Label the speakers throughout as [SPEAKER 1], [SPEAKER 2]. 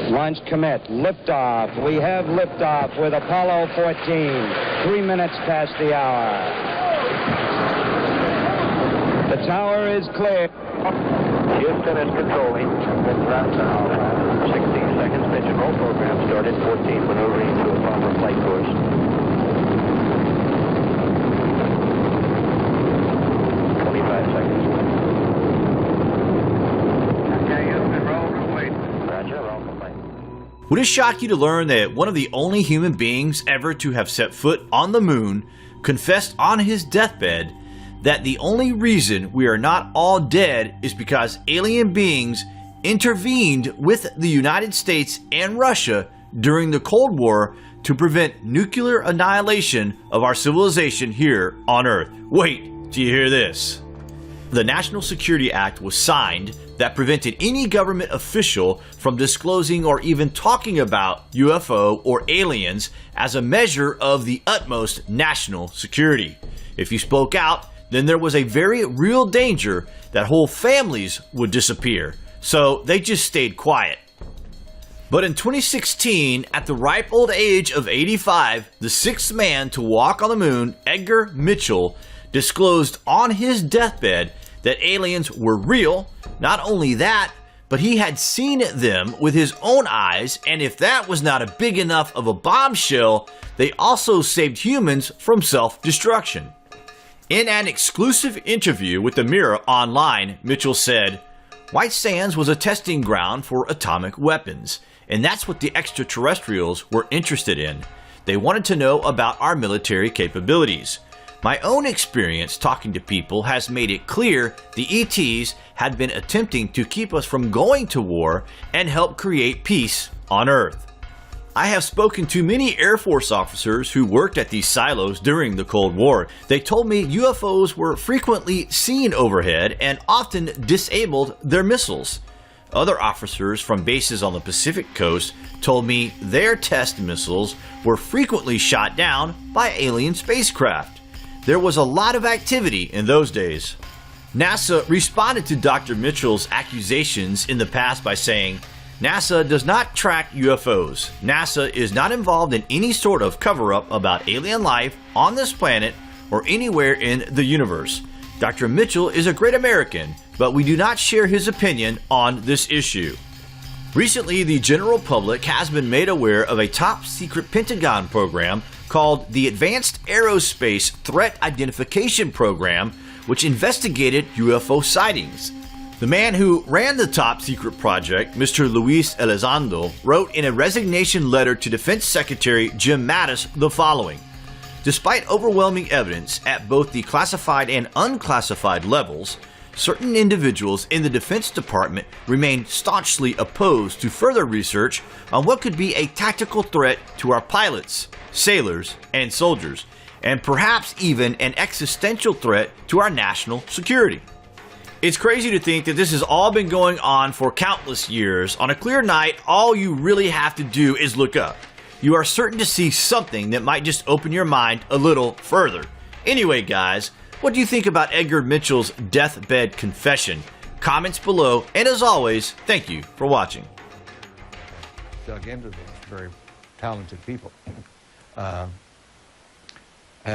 [SPEAKER 1] Launch commit. Liftoff. We have liftoff with Apollo 14. 3 minutes past the hour. The tower is clear.
[SPEAKER 2] Houston is controlling. Right now. 16 seconds. Pitch and roll program started. 14 maneuvering to a proper flight course. 25 seconds. Okay, Houston, roll complete. Roger, roll complete.
[SPEAKER 3] Would it shock you to learn that one of the only human beings ever to have set foot on the moon confessed on his deathbed that the only reason we are not all dead is because alien beings intervened with the United States and Russia during the Cold War to prevent nuclear annihilation of our civilization here on Earth? Wait till you hear this. The National Security Act was signed that prevented any government official from disclosing or even talking about UFO or aliens as a measure of the utmost national security. If you spoke out, then there was a very real danger that whole families would disappear, so they just stayed quiet. But in 2016, at the ripe old age of 85, the sixth man to walk on the moon, Edgar Mitchell, disclosed on his deathbed that aliens were real. Not only that, but he had seen them with his own eyes, and if that was not a big enough of a bombshell, they also saved humans from self-destruction. In an exclusive interview with the Mirror Online, Mitchell said, "White Sands was a testing ground for atomic weapons, and that's what the extraterrestrials were interested in. They wanted to know about our military capabilities. My own experience talking to people has made it clear the ETs had been attempting to keep us from going to war and help create peace on Earth." I have spoken to many Air Force officers who worked at these silos during the Cold War. They told me UFOs were frequently seen overhead and often disabled their missiles. Other officers from bases on the Pacific coast told me their test missiles were frequently shot down by alien spacecraft. There was a lot of activity in those days. NASA responded to Dr. Mitchell's accusations in the past by saying, "NASA does not track UFOs. NASA is not involved in any sort of cover-up about alien life on this planet or anywhere in the universe. Dr. Mitchell is a great American, but we do not share his opinion on this issue." Recently, the general public has been made aware of a top-secret Pentagon program called the Advanced Aerospace Threat Identification Program, which investigated UFO sightings. The man who ran the top-secret project, Mr. Luis Elizondo, wrote in a resignation letter to Defense Secretary Jim Mattis the following: "Despite overwhelming evidence at both the classified and unclassified levels, certain individuals in the Defense Department remain staunchly opposed to further research on what could be a tactical threat to our pilots, sailors, and soldiers, and perhaps even an existential threat to our national security." It's crazy to think that this has all been going on for countless years. On a clear night, all you really have to do is look up. You are certain to see something that might just open your mind a little further. Anyway, guys, what do you think about Edgar Mitchell's deathbed confession? Comments below, and as always, thank you for watching.
[SPEAKER 4] Dug into these very talented people.
[SPEAKER 5] How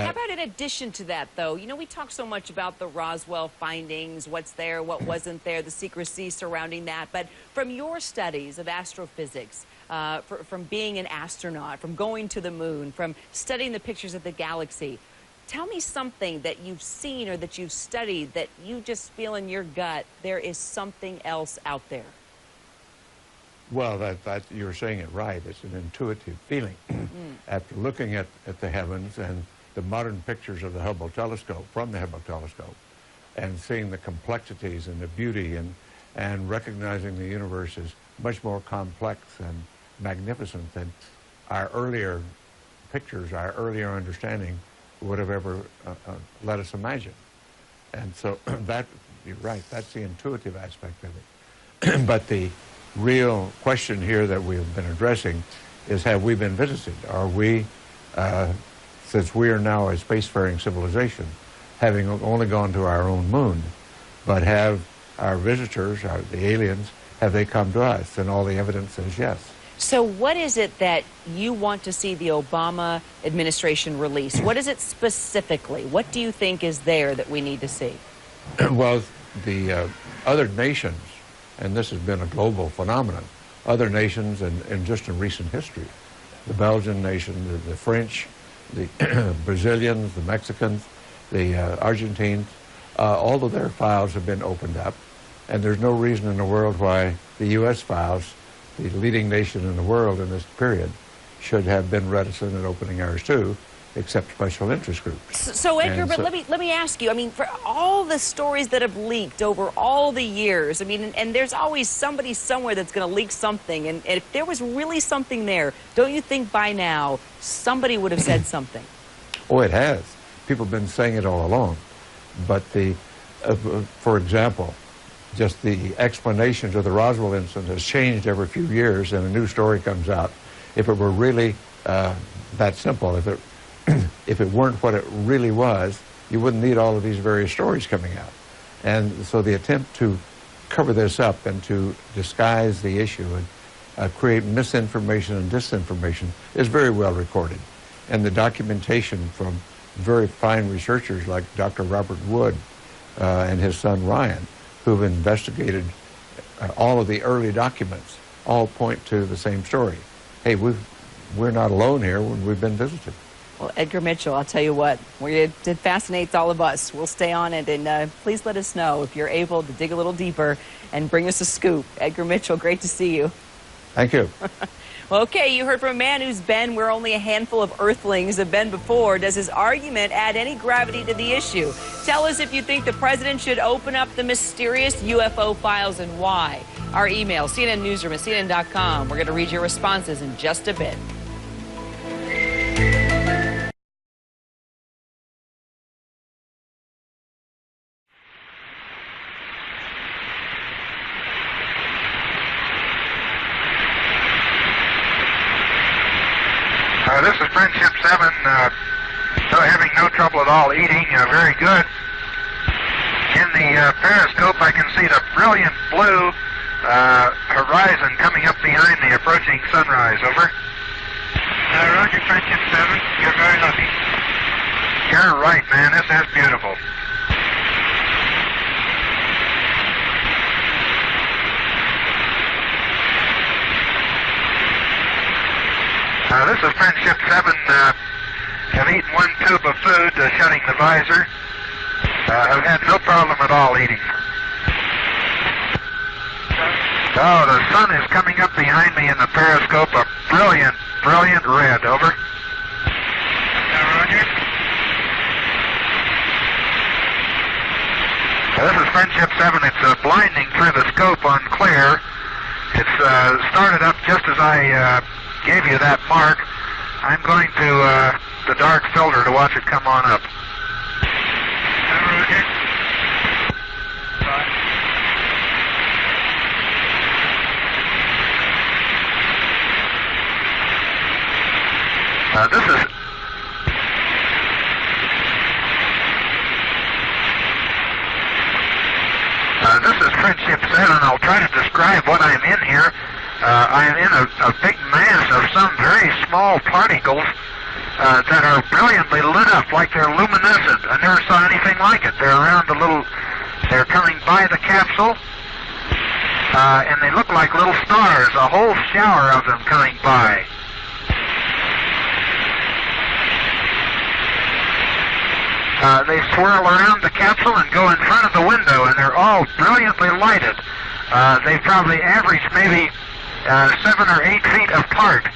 [SPEAKER 5] about in addition to that, though? You know, we talk so much about the Roswell findings, what's there, what wasn't there, the secrecy surrounding that. But from your studies of astrophysics, from being an astronaut, from going to the moon, from studying the pictures of the galaxy, tell me something that you've seen or that you've studied that you just feel in your gut there is something else out there.
[SPEAKER 4] Well, that you're saying it right. It's an intuitive feeling. After looking at the heavens and the modern pictures of the Hubble telescope, from the Hubble telescope, and seeing the complexities and the beauty and recognizing the universe is much more complex and magnificent than our earlier pictures, our earlier understanding would have ever let us imagine. And so that, you're right, that's the intuitive aspect of it. But the real question here that we've been addressing is, have we been visited? Are we, since we are now a spacefaring civilization, having only gone to our own moon, but have our visitors, the aliens, have they come to us? And all the evidence says yes.
[SPEAKER 5] So what is it that you want to see the Obama administration release? What is it specifically? What do you think is there that we need to see?
[SPEAKER 4] Well, the other nations, and this has been a global phenomenon, other nations and just in recent history, the Belgian nation, the French, the Brazilians, the Mexicans, the Argentines, all of their files have been opened up, and there's no reason in the world why the U.S. files, the leading nation in the world in this period, should have been reticent in opening ours too, except special interest groups.
[SPEAKER 5] So Edgar, but let me ask you, I mean, for all the stories that have leaked over all the years, I mean, and there's always somebody somewhere that's going to leak something, and if there was really something there, don't you think by now somebody would have said something?
[SPEAKER 4] Oh, it has. People have been saying it all along. But for example, just the explanations of the Roswell incident has changed every few years, and a new story comes out. If it were really that simple, if it weren't what it really was, you wouldn't need all of these various stories coming out. And so the attempt to cover this up and to disguise the issue and create misinformation and disinformation is very well recorded. And the documentation from very fine researchers like Dr. Robert Wood and his son Ryan, who've investigated all of the early documents, all point to the same story. Hey, we're not alone here when we've been visited.
[SPEAKER 5] Well, Edgar Mitchell, I'll tell you what, it fascinates all of us. We'll stay on it, and please let us know if you're able to dig a little deeper and bring us a scoop. Edgar Mitchell, great to see you.
[SPEAKER 4] Thank you.
[SPEAKER 5] Well, okay, you heard from a man who's been where only a handful of Earthlings have been before. Does his argument add any gravity to the issue? Tell us if you think the president should open up the mysterious UFO files and why. Our email, cnnnewsroom@cnn.com. We're going to read your responses in just a bit.
[SPEAKER 6] This is Friendship 7, having no trouble at all eating, very good. In the periscope, I can see the brilliant blue horizon coming up behind the approaching sunrise. Over. Roger, Friendship 7. You're very lucky. You're right, man. This is beautiful. This is Friendship 7. Have eaten one tube of food, shutting the visor. Have had no problem at all eating. Oh, the sun is coming up behind me in the periscope. A brilliant, brilliant red. Over. Roger. This is Friendship 7. It's blinding through the scope on clear. It's started up just as I gave you that mark. I'm going to the dark filter to watch it come on up. Roger. This is Friendship 7. I'll try to describe what I'm in here. I am in a big mass of some very small particles that are brilliantly lit up like they're luminescent. I never saw anything like it. They're coming by the capsule, and they look like little stars, a whole shower of them coming by. They swirl around the capsule and go in front of the window, and they're all brilliantly lighted. They probably average maybe 7 or 8 feet apart,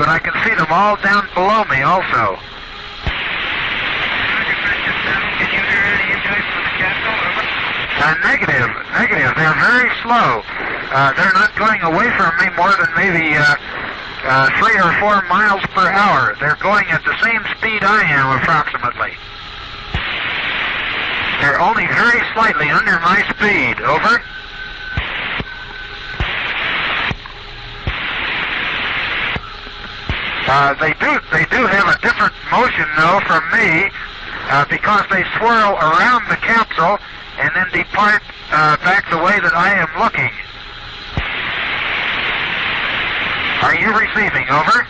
[SPEAKER 6] but I can see them all down below me also. Can you hear any injuries from the capsule? Negative. They're very slow. They're not going away from me more than maybe 3 or 4 miles per hour. They're going at the same speed I am, approximately. They're only very slightly under my speed. Over. They do have a different motion, though, from me, because they swirl around the capsule and then depart back the way that I am looking. Are you receiving? Over.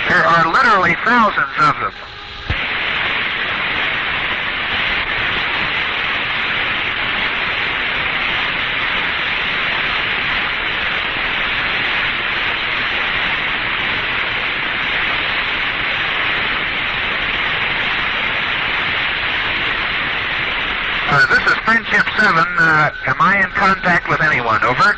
[SPEAKER 6] There are literally thousands of them. This is Friendship 7. Am I in contact with anyone? Over.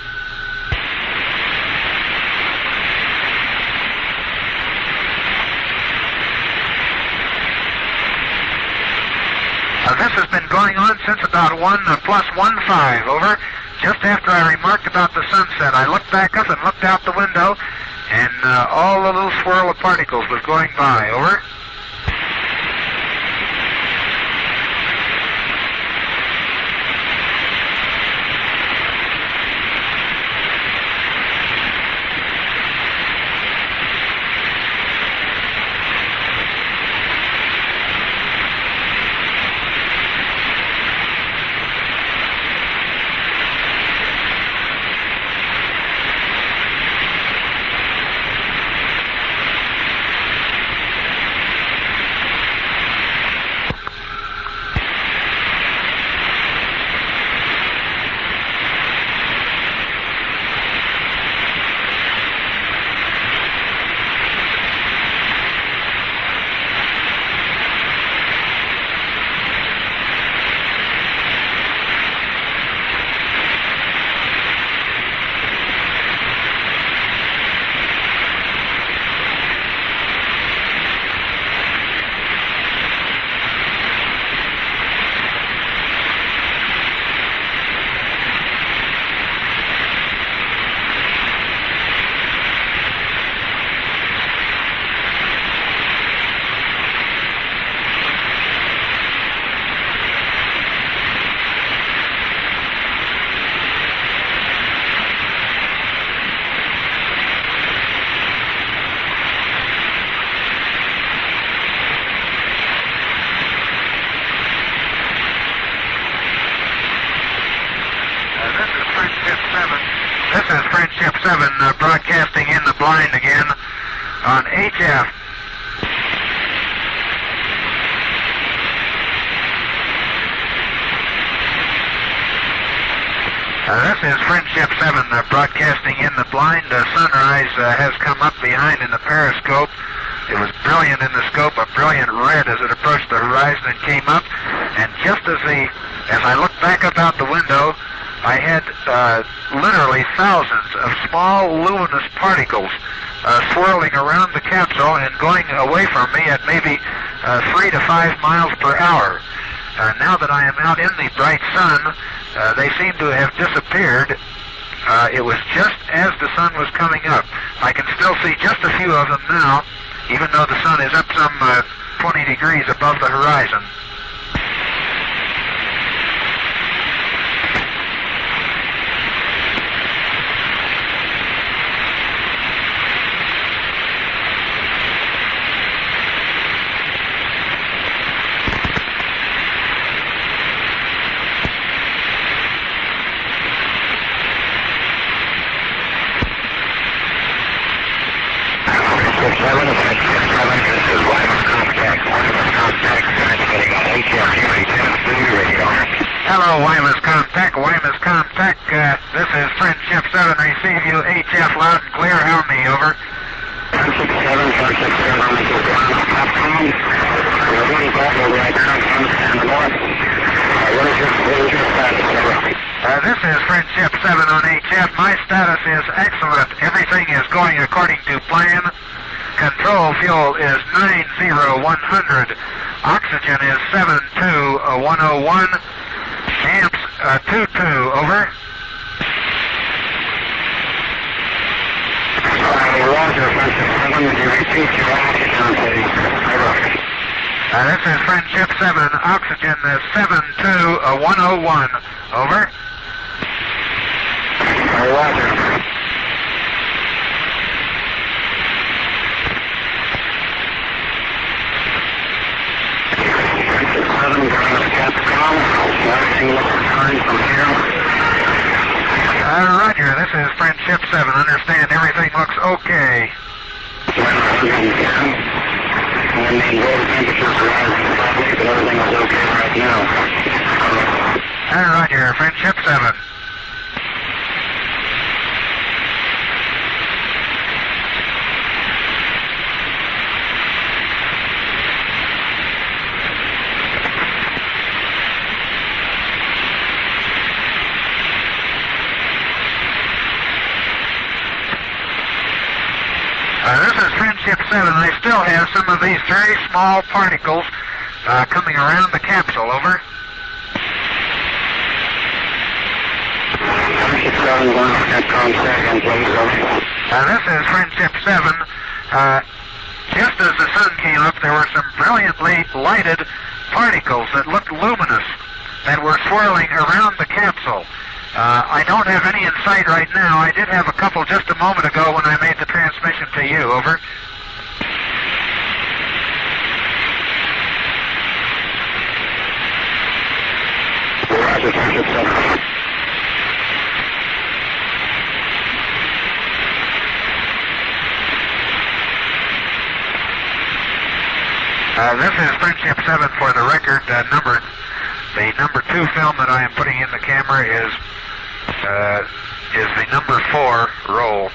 [SPEAKER 6] This has been going on since about 1+15. Over. Just after I remarked about the sunset, I looked back up and looked out the window, and all the little swirl of particles was going by. Over. This is Friendship 7 broadcasting in the blind again on HF. This is Friendship 7 broadcasting in the blind. Sunrise has come up behind in the periscope. It was brilliant in the scope, a brilliant red as it approached the horizon and came up. And just as I looked back up out the window, I had literally thousands of small luminous particles swirling around the capsule and going away from me at maybe 3 to 5 miles per hour. Now that I am out in the bright sun, they seem to have disappeared. It was just as the sun was coming up. I can still see just a few of them now, even though the sun is up some 20 degrees above the horizon. Hello, Wyma's Comtech. Wyma's Comtech. This is Friendship 7. Receive you HF loud and clear. Help me, over. Friendship 7, Friendship 7, on the Capcom. We're really glad we're right now on the north. What is your status, over? This is Friendship 7 on HF. My status is excellent. Everything is going according to plan. Control fuel is 90100. Oxygen is 72101. Amps 22, over. Roger, Friendship 7. Would you repeat your oxygen, please? Over. This is Friendship 7. Oxygen is 72101. Over. Roger. Capcom, this is Friendship 7. Understand everything looks okay.
[SPEAKER 2] And the water temperatures are rising slightly, but everything is okay right now.
[SPEAKER 6] Roger, Friendship 7. This is Friendship 7. I still have some of these very small particles coming around the capsule. Over.
[SPEAKER 2] Friendship 7, going to Capcom second, please. Over.
[SPEAKER 6] This is Friendship 7. Just as the sun came up, there were some brilliantly lighted particles that looked luminous that were swirling around the capsule. I don't have any in sight right now. I did have a couple just a moment ago when I made the transmission to you. Over.
[SPEAKER 2] Roger, Friendship 7.
[SPEAKER 6] This is Friendship 7 for the record. The number 2 film that I am putting in the camera is the number 4 roll.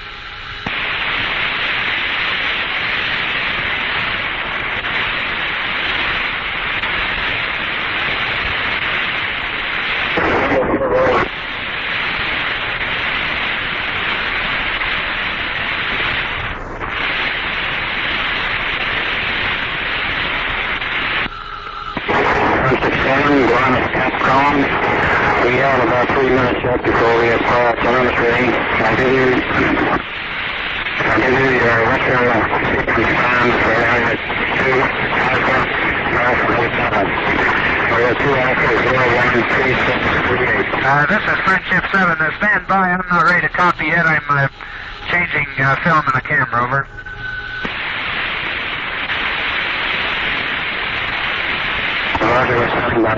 [SPEAKER 2] We have about 3 minutes yet before we have quiet telemetry. I'll give you your retro sequence times for area 2 Alpha, Alpha 07. Area 2 Alpha 013638.
[SPEAKER 6] This is Friendship 7. Stand by. I'm not ready to copy yet. I'm changing film in the camera. Over.
[SPEAKER 2] Roger, we're standing by.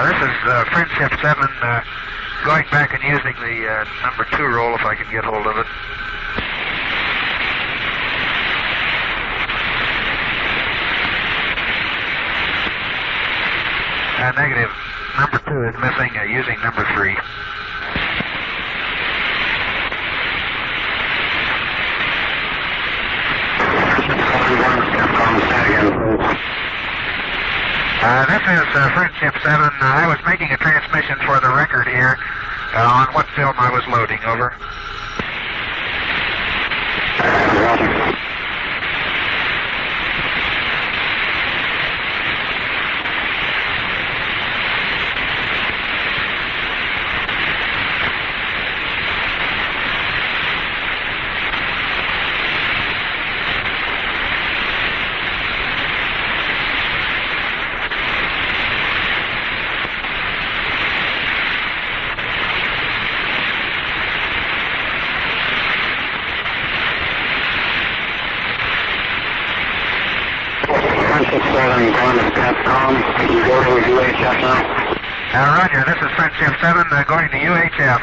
[SPEAKER 6] This is Friendship 7 going back and using the number 2 roll if I can get hold of it. Negative. Number 2 is missing using number 3. This is Friendship 7. I was making a transmission for the record here on what film I was loading. Over.
[SPEAKER 2] Going to Capcom. You go to UHF now?
[SPEAKER 6] Roger, this is Friendship 7 going to UHF.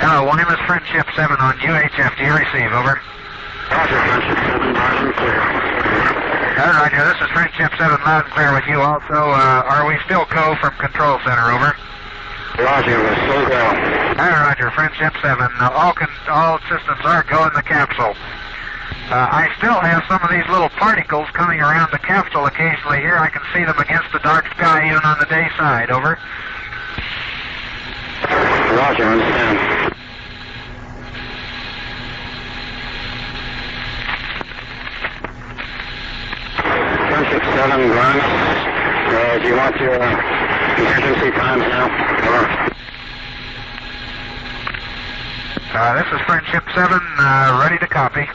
[SPEAKER 6] Hello, Wymus, Friendship 7 on UHF. Do you receive? Over.
[SPEAKER 2] Roger, Friendship 7, loud and clear.
[SPEAKER 6] Roger, this is Friendship 7, loud and clear with you also. Are we still go from Control Center? Over.
[SPEAKER 2] Roger, we're still go.
[SPEAKER 6] Roger, Friendship 7. All systems are go in the capsule. I still have some of these little particles coming around the capsule occasionally here. I can see them against the dark sky even on the day side. Over.
[SPEAKER 2] Roger, understand. Friendship 7, Grimes. Do you want your contingency times now? Over.
[SPEAKER 6] This is Friendship 7, ready to copy.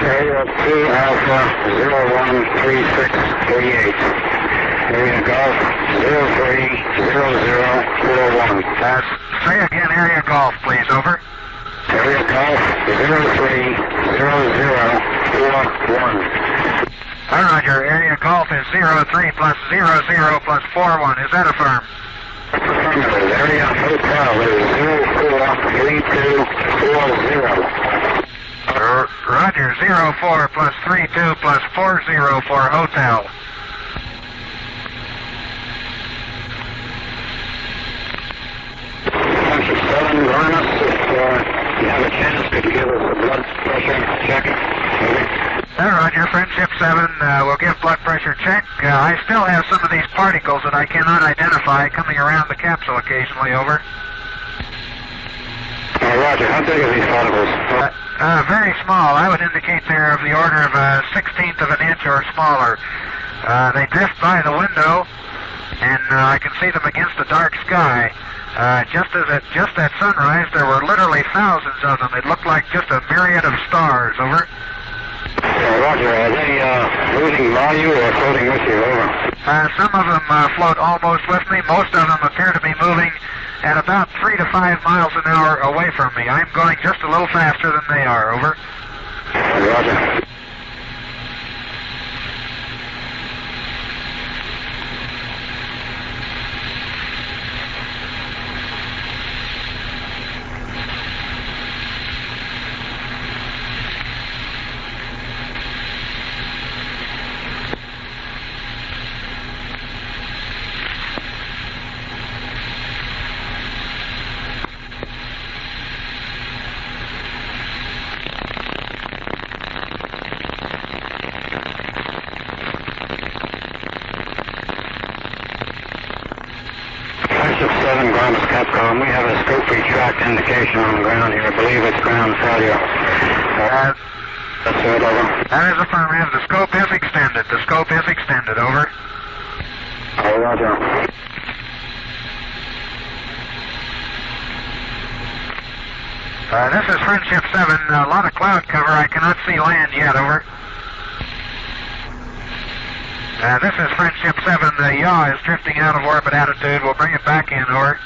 [SPEAKER 2] Area 2 Alpha 013638. Area Golf 030041.
[SPEAKER 6] Say again, area golf, please. Over.
[SPEAKER 2] Area Golf 030041.
[SPEAKER 6] Roger. Area golf is 03 plus 00 plus 41. Is that a firm?
[SPEAKER 2] Affirmative. Area Hotel is 043240.
[SPEAKER 6] Roger. 04 plus 32 plus 40 for hotel.
[SPEAKER 2] Friendship 7, Garnus, if you have a chance, could you give us a blood pressure check?
[SPEAKER 6] Roger. Friendship 7 will give blood pressure check. I still have some of these particles that I cannot identify coming around the capsule occasionally. Over.
[SPEAKER 2] Roger. How big are these particles?
[SPEAKER 6] Very small. I would indicate they're of the order of a 1/16 of an inch or smaller. They drift by the window, and I can see them against the dark sky. Just at sunrise, there were literally thousands of them. It looked like just a myriad of stars. Over.
[SPEAKER 2] Roger. Are they moving by you or floating with you? Over.
[SPEAKER 6] Some of them float almost with me. Most of them appear to be moving at about 3 to 5 miles an hour away from me. I'm going just a little faster than they are. Over.
[SPEAKER 2] Roger. Capcom, we have a scope retract indication on the ground here. I believe it's ground failure. That's it, over.
[SPEAKER 6] That is affirmative. The scope is extended. The scope is extended. Over.
[SPEAKER 2] Roger.
[SPEAKER 6] This is Friendship 7. A lot of cloud cover. I cannot see land yet. Over. This is Friendship 7. The yaw is drifting out of orbit attitude. We'll bring it back in. Over.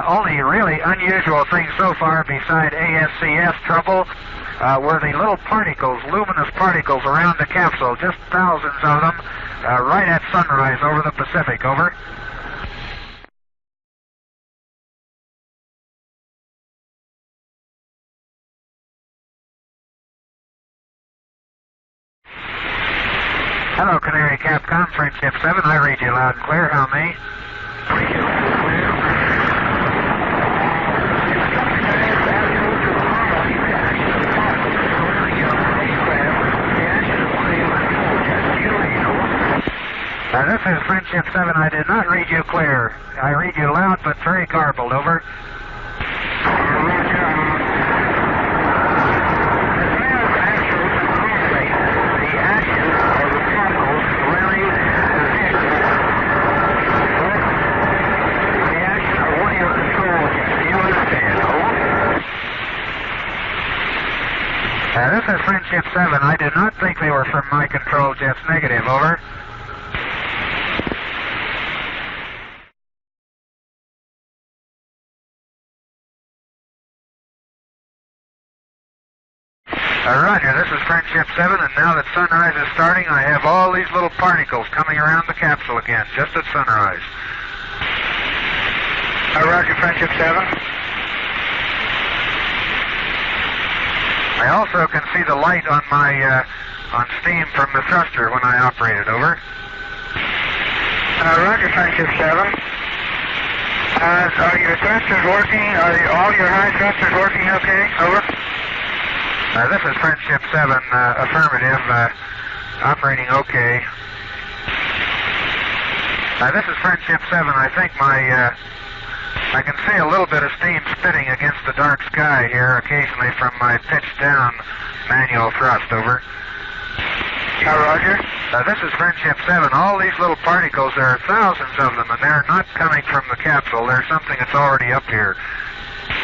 [SPEAKER 6] Only really unusual thing so far beside ASCS trouble were the little particles, luminous particles around the capsule, just thousands of them, right at sunrise over the Pacific. Over. Hello, Canary Capcom, Friendship 7. I read you loud and clear. How may? This is Friendship 7. I did not read you clear. I read you loud but very garbled. Over. This is Friendship 7. I did not think they were from my control jets. Negative. Over. Roger, this is Friendship 7, and now that sunrise is starting, I have all these little particles coming around the capsule again, just at sunrise. Roger, Friendship 7. I also can see the light on on steam from the thruster when I operated, over. Roger, Friendship 7. Are your thrusters working? Are all your high thrusters working okay? Over. This is Friendship 7, affirmative, operating okay. This is Friendship 7. I think I can see a little bit of steam spitting against the dark sky here occasionally from my pitched down manual thrust, over. Roger. This is Friendship 7. All these little particles, there are thousands of them, and they're not coming from the capsule. They're something that's already up here.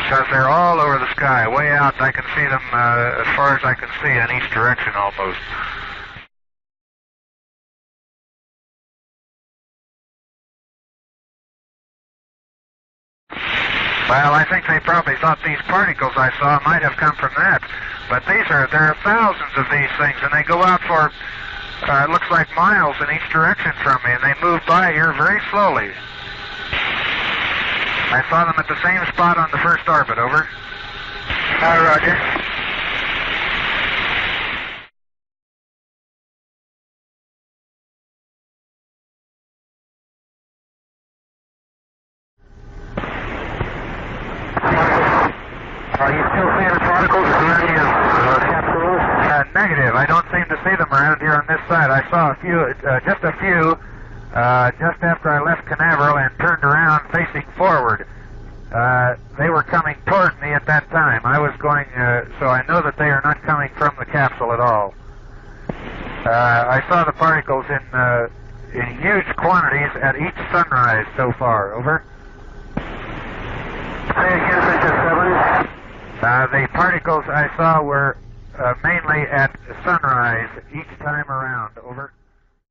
[SPEAKER 6] Because they're all over the sky. Way out, I can see them as far as I can see in each direction almost. Well, I think they probably thought these particles I saw might have come from that. But there are thousands of these things, and they go out for, it looks like miles in each direction from me, and they move by here very slowly. I saw them at the same spot on the first orbit, over. Roger. Are you still seeing the particles around your capsule? Negative. I don't seem to see them around here on this side. I saw a few, just a few, just after I left Canaveral and turned around facing forward. They were coming toward me at that time. I was going, so I know that they are not coming from the capsule at all. I saw the particles in huge quantities at each sunrise so far, over. Say again, Friendship 7. The particles I saw were mainly at sunrise each time around, over.